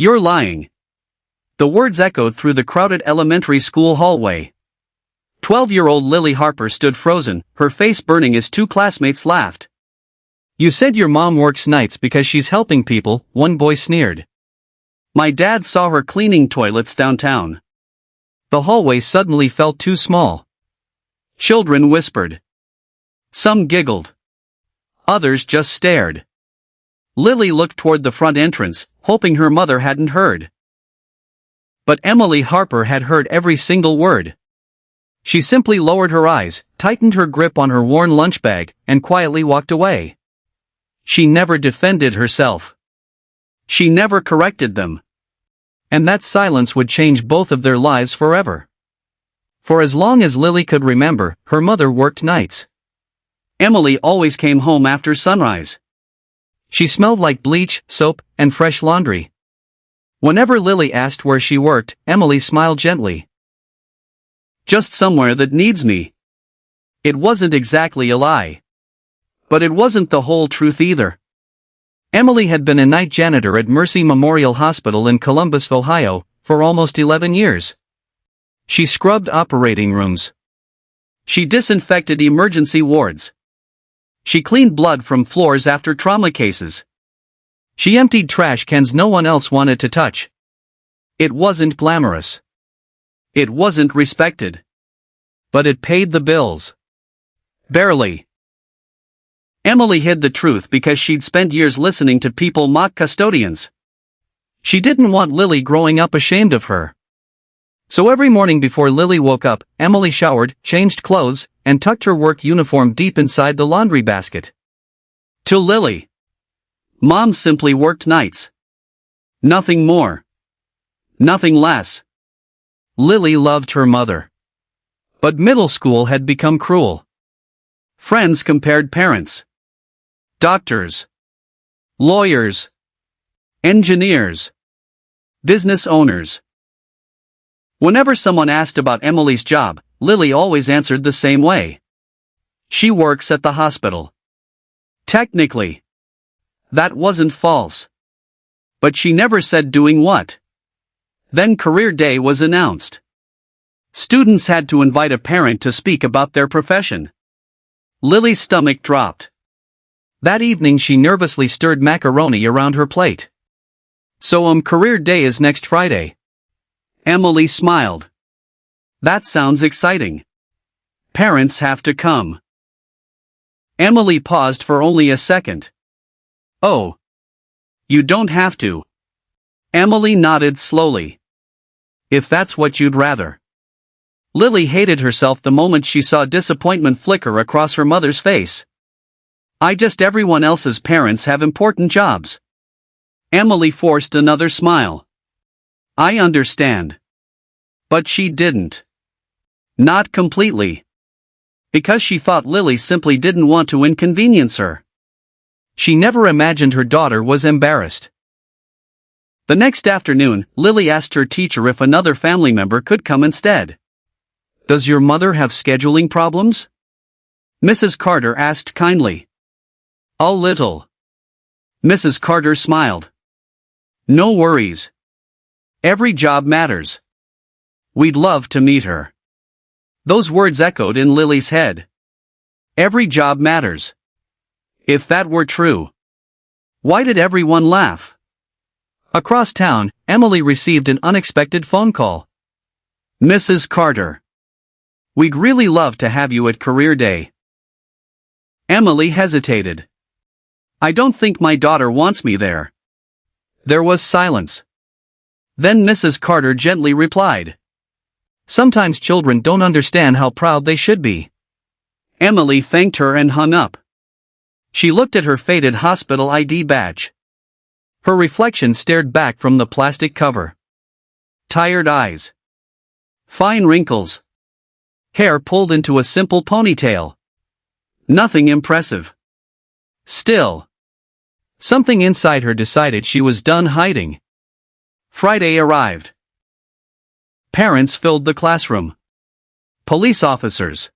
You're lying. The words echoed through the crowded elementary school hallway. 12-year-old Lily Harper stood frozen, her face burning as two classmates laughed. You said your mom works nights because she's helping people, one boy sneered. My dad saw her cleaning toilets downtown. The hallway suddenly felt too small. Children whispered. Some giggled. Others just stared. Lily looked toward the front entrance, hoping her mother hadn't heard. But Emily Harper had heard every single word. She simply lowered her eyes, tightened her grip on her worn lunch bag, and quietly walked away. She never defended herself. She never corrected them. And that silence would change both of their lives forever. For as long as Lily could remember, her mother worked nights. Emily always came home after sunrise. She smelled like bleach, soap, and fresh laundry. Whenever Lily asked where she worked, Emily smiled gently. Just somewhere that needs me. It wasn't exactly a lie. But it wasn't the whole truth either. Emily had been a night janitor at Mercy Memorial Hospital in Columbus, Ohio, for almost 11 years. She scrubbed operating rooms. She disinfected emergency wards. She cleaned blood from floors after trauma cases. She emptied trash cans no one else wanted to touch. It wasn't glamorous. It wasn't respected. But it paid the bills. Barely. Emily hid the truth because she'd spent years listening to people mock custodians. She didn't want Lily growing up ashamed of her. So every morning before Lily woke up, Emily showered, changed clothes, and tucked her work uniform deep inside the laundry basket. To Lily, Mom simply worked nights. Nothing more. Nothing less. Lily loved her mother. But middle school had become cruel. Friends compared parents. Doctors. Lawyers. Engineers. Business owners. Whenever someone asked about Emily's job, Lily always answered the same way. She works at the hospital. Technically. That wasn't false. But she never said doing what. Then career day was announced. Students had to invite a parent to speak about their profession. Lily's stomach dropped. That evening she nervously stirred macaroni around her plate. So career day is next Friday. Emily smiled. That sounds exciting. Parents have to come. Emily paused for only a second. Oh. You don't have to. Emily nodded slowly. If that's what you'd rather. Lily hated herself the moment she saw disappointment flicker across her mother's face. Everyone else's parents have important jobs. Emily forced another smile. I understand. But she didn't. Not completely. Because she thought Lily simply didn't want to inconvenience her. She never imagined her daughter was embarrassed. The next afternoon, Lily asked her teacher if another family member could come instead. Does your mother have scheduling problems? Mrs. Carter asked kindly. A little. Mrs. Carter smiled. No worries. Every job matters. We'd love to meet her. Those words echoed in Lily's head. Every job matters. If that were true, why did everyone laugh? Across town, Emily received an unexpected phone call. Mrs. Carter. We'd really love to have you at career day. Emily hesitated. I don't think my daughter wants me there. There was silence. Then Mrs. Carter gently replied. Sometimes children don't understand how proud they should be. Emily thanked her and hung up. She looked at her faded hospital ID badge. Her reflection stared back from the plastic cover. Tired eyes. Fine wrinkles. Hair pulled into a simple ponytail. Nothing impressive. Still. Something inside her decided she was done hiding. Friday arrived. Parents filled the classroom. Police officers.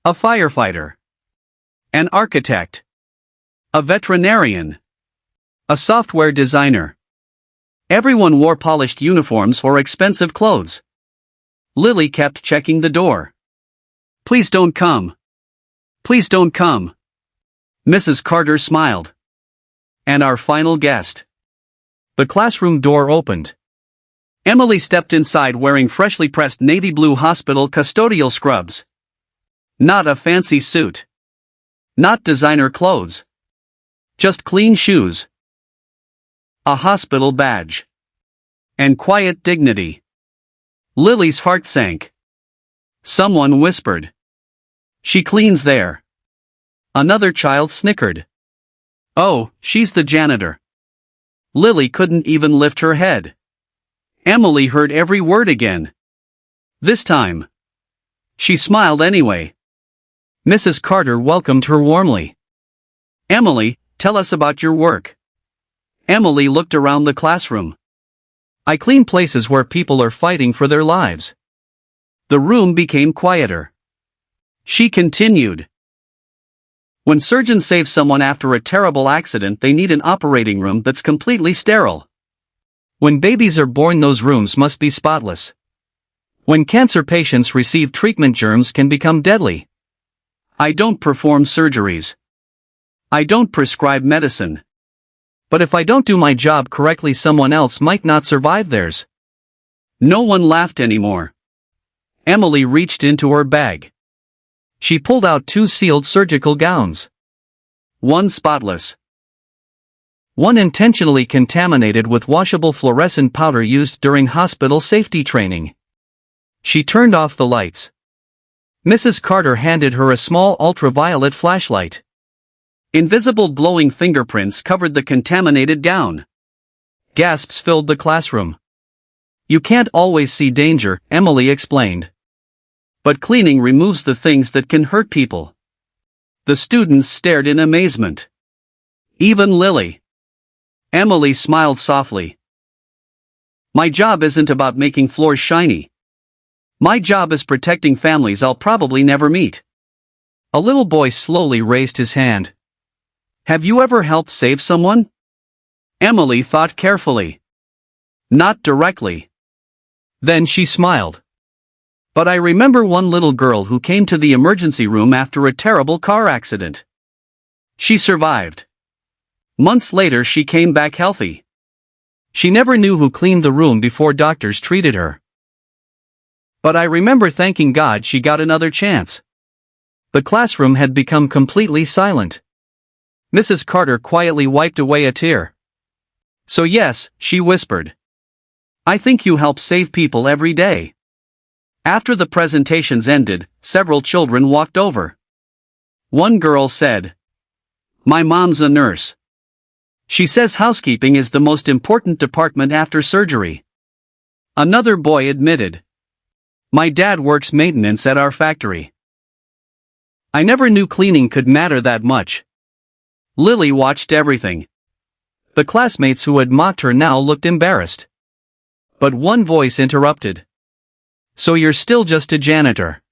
A firefighter. An architect. A veterinarian. A software designer. Everyone wore polished uniforms or expensive clothes. Lily kept checking the door. "Please don't come. Please don't come." Mrs. Carter smiled. "And our final guest." The classroom door opened. Emily stepped inside wearing freshly pressed navy blue hospital custodial scrubs. Not a fancy suit. Not designer clothes. Just clean shoes. A hospital badge. And quiet dignity. Lily's heart sank. Someone whispered, "She cleans there." Another child snickered. "Oh, she's the janitor." Lily couldn't even lift her head. Emily heard every word again. This time, she smiled anyway. Mrs. Carter welcomed her warmly. "Emily, tell us about your work." Emily looked around the classroom. "I clean places where people are fighting for their lives." The room became quieter. She continued. "When surgeons save someone after a terrible accident, they need an operating room that's completely sterile. When babies are born, those rooms must be spotless. When cancer patients receive treatment, germs can become deadly. I don't perform surgeries. I don't prescribe medicine. But if I don't do my job correctly, someone else might not survive theirs." No one laughed anymore. Emily reached into her bag. She pulled out 2 sealed surgical gowns. One spotless. One intentionally contaminated with washable fluorescent powder used during hospital safety training. She turned off the lights. Mrs. Carter handed her a small ultraviolet flashlight. Invisible glowing fingerprints covered the contaminated gown. Gasps filled the classroom. "You can't always see danger," Emily explained. "But cleaning removes the things that can hurt people." The students stared in amazement. Even Lily. Emily smiled softly. "My job isn't about making floors shiny. My job is protecting families I'll probably never meet." A little boy slowly raised his hand. "Have you ever helped save someone?" Emily thought carefully. "Not directly." Then she smiled. "But I remember one little girl who came to the emergency room after a terrible car accident. She survived. Months later, she came back healthy. She never knew who cleaned the room before doctors treated her. But I remember thanking God she got another chance." The classroom had become completely silent. Mrs. Carter quietly wiped away a tear. "So yes," she whispered. "I think you help save people every day." After the presentations ended, several children walked over. One girl said, "My mom's a nurse. She says housekeeping is the most important department after surgery." Another boy admitted, "My dad works maintenance at our factory. I never knew cleaning could matter that much." Lily watched everything. The classmates who had mocked her now looked embarrassed. But one voice interrupted. "So you're still just a janitor?"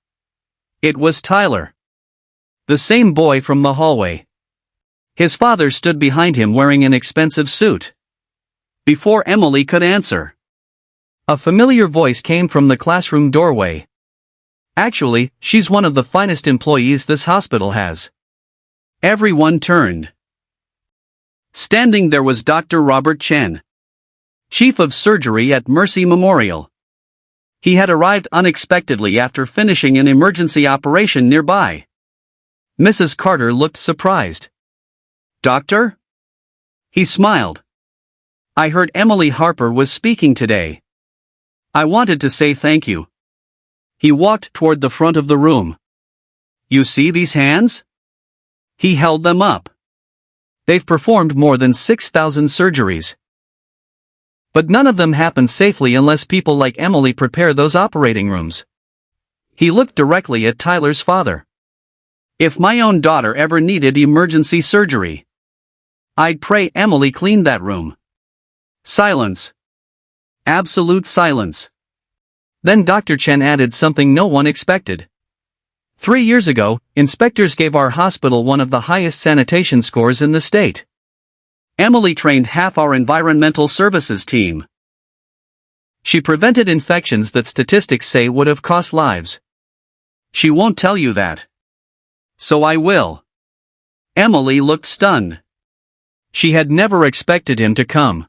It was Tyler. The same boy from the hallway. His father stood behind him wearing an expensive suit. Before Emily could answer, a familiar voice came from the classroom doorway. "Actually, she's one of the finest employees this hospital has." Everyone turned. Standing there was Dr. Robert Chen, chief of surgery at Mercy Memorial. He had arrived unexpectedly after finishing an emergency operation nearby. Mrs. Carter looked surprised. "Doctor?" He smiled. "I heard Emily Harper was speaking today. I wanted to say thank you." He walked toward the front of the room. "You see these hands?" He held them up. "They've performed more than 6,000 surgeries. But none of them happen safely unless people like Emily prepare those operating rooms." He looked directly at Tyler's father. "If my own daughter ever needed emergency surgery, I'd pray Emily cleaned that room." Silence. Absolute silence. Then Dr. Chen added something no one expected. 3 years ago, inspectors gave our hospital one of the highest sanitation scores in the state. Emily trained half our environmental services team. She prevented infections that statistics say would have cost lives. She won't tell you that. So I will. Emily looked stunned. She had never expected him to come.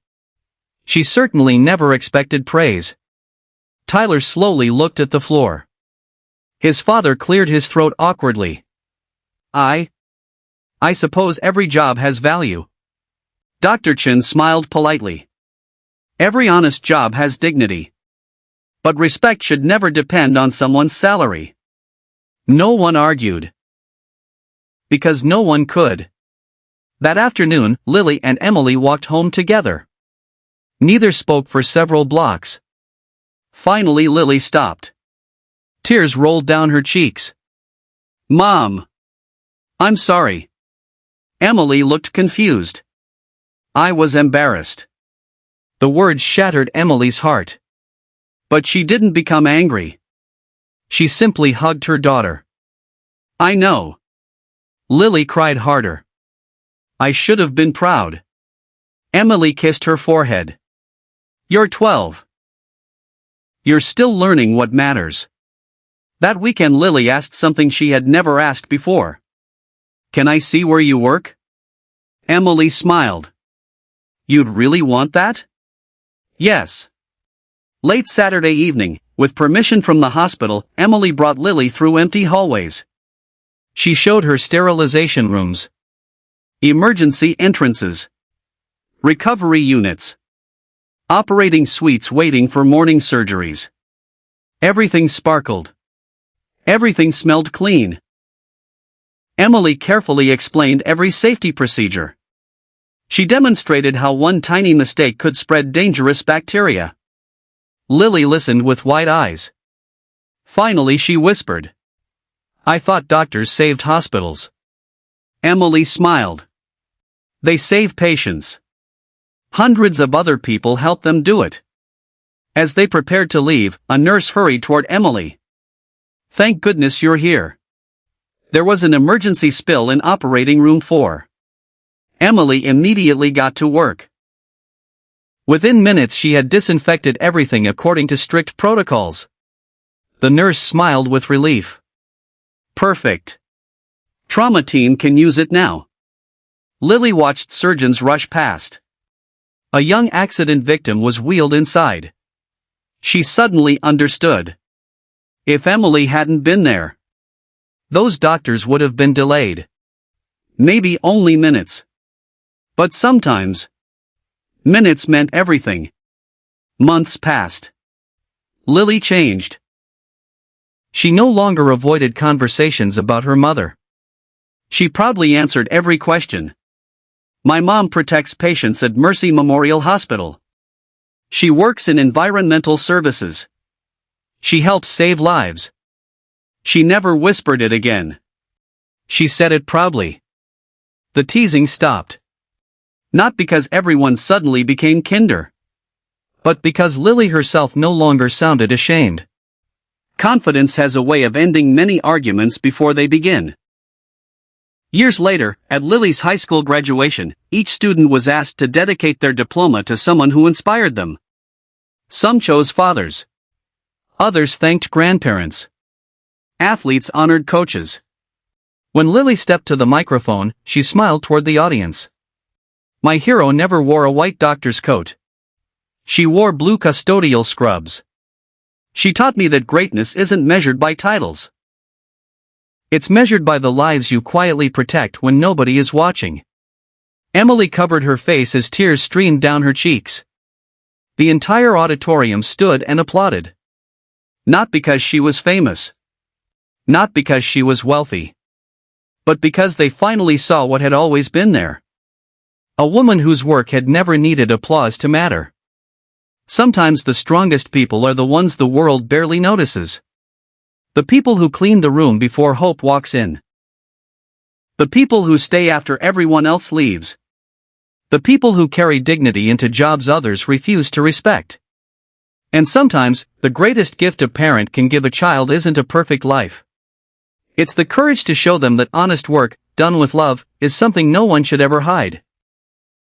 She certainly never expected praise. Tyler slowly looked at the floor. His father cleared his throat awkwardly. I suppose every job has value. Dr. Chin smiled politely. Every honest job has dignity. But respect should never depend on someone's salary. No one argued. Because no one could. That afternoon, Lily and Emily walked home together. Neither spoke for several blocks. Finally, Lily stopped. Tears rolled down her cheeks. Mom! I'm sorry. Emily looked confused. I was embarrassed. The words shattered Emily's heart. But she didn't become angry. She simply hugged her daughter. I know. Lily cried harder. I should have been proud. Emily kissed her forehead. You're 12. You're still learning what matters. That weekend Lily asked something she had never asked before. Can I see where you work? Emily smiled. You'd really want that? Yes. Late Saturday evening, with permission from the hospital, Emily brought Lily through empty hallways. She showed her sterilization rooms, emergency entrances, recovery units, operating suites waiting for morning surgeries. Everything sparkled. Everything smelled clean. Emily carefully explained every safety procedure. She demonstrated how one tiny mistake could spread dangerous bacteria. Lily listened with wide eyes. Finally she whispered. I thought doctors saved hospitals. Emily smiled. They save patients. Hundreds of other people help them do it. As they prepared to leave, a nurse hurried toward Emily. Thank goodness you're here. There was an emergency spill in operating room 4. Emily immediately got to work. Within minutes she had disinfected everything according to strict protocols. The nurse smiled with relief. Perfect. Trauma team can use it now. Lily watched surgeons rush past. A young accident victim was wheeled inside. She suddenly understood. If Emily hadn't been there, those doctors would have been delayed. Maybe only minutes. But sometimes, minutes meant everything. Months passed. Lily changed. She no longer avoided conversations about her mother. She proudly answered every question. My mom protects patients at Mercy Memorial Hospital. She works in environmental services. She helps save lives. She never whispered it again. She said it proudly. The teasing stopped. Not because everyone suddenly became kinder, but because Lily herself no longer sounded ashamed. Confidence has a way of ending many arguments before they begin. Years later, at Lily's high school graduation, each student was asked to dedicate their diploma to someone who inspired them. Some chose fathers. Others thanked grandparents. Athletes honored coaches. When Lily stepped to the microphone, she smiled toward the audience. My hero never wore a white doctor's coat. She wore blue custodial scrubs. She taught me that greatness isn't measured by titles. It's measured by the lives you quietly protect when nobody is watching. Emily covered her face as tears streamed down her cheeks. The entire auditorium stood and applauded. Not because she was famous. Not because she was wealthy. But because they finally saw what had always been there. A woman whose work had never needed applause to matter. Sometimes the strongest people are the ones the world barely notices. The people who clean the room before hope walks in. The people who stay after everyone else leaves. The people who carry dignity into jobs others refuse to respect. And sometimes, the greatest gift a parent can give a child isn't a perfect life. It's the courage to show them that honest work, done with love, is something no one should ever hide.